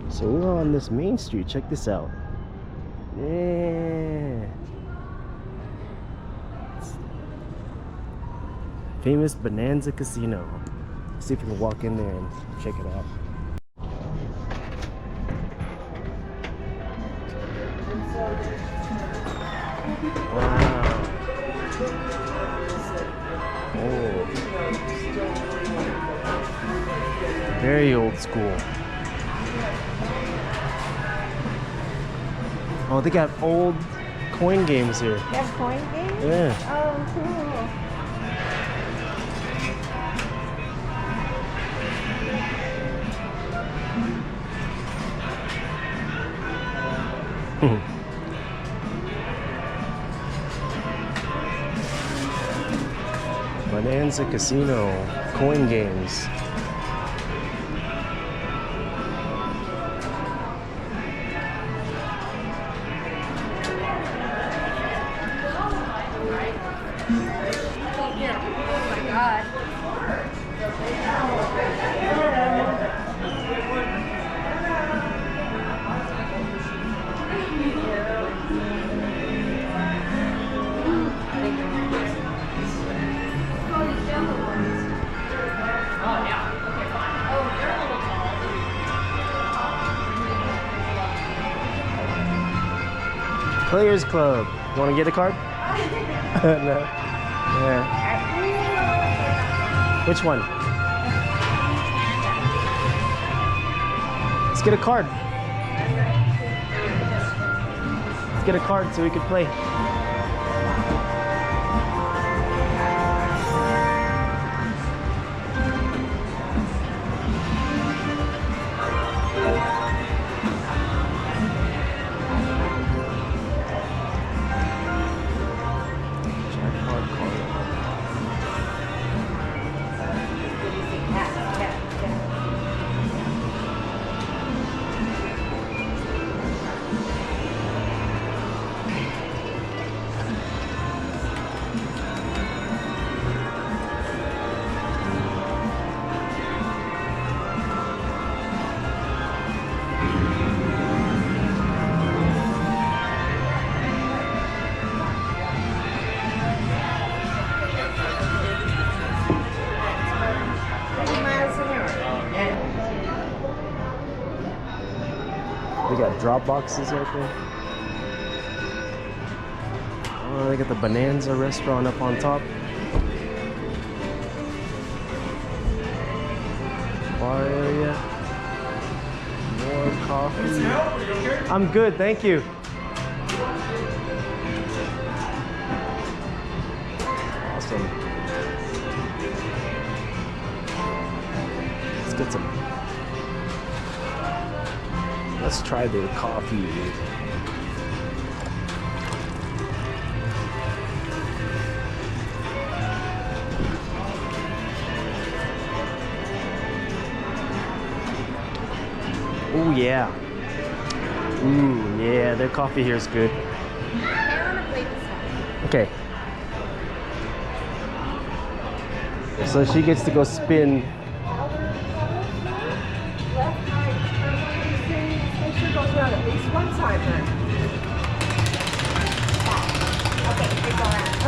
So we're on this main street. Check this out. Yeah. Famous Bonanza Casino. Let's see if we can walk in there and check it out. Wow. Oh. Very old school. Oh, they got old coin games here. You have coin games? Yeah. Oh, cool. Bonanza Casino coin games. Oh my God. Players Club. You want to get a card? No. Yeah. Which one? Let's get a card. Let's get a card so we can play. They got drop boxes right there. Oh, they got the Bonanza restaurant up on top. Bar area. More coffee. I'm good, thank you. Awesome. Let's get some. Let's try their coffee. Oh yeah. Ooh yeah, their coffee here is good. I want to play this one. Okay. So she gets to go spin. Left, right, make sure it goes around at least one time then. Okay, it's going around.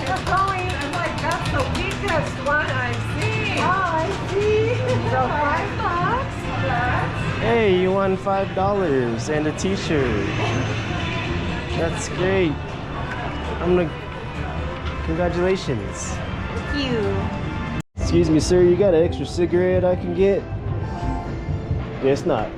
It's going. I'm like, that's the weakest one I've seen. Oh, I see. So $5. Hey, you won $5 and a t-shirt. That's great. Congratulations. Thank you. Excuse me, sir, you got an extra cigarette I can get? Guess not.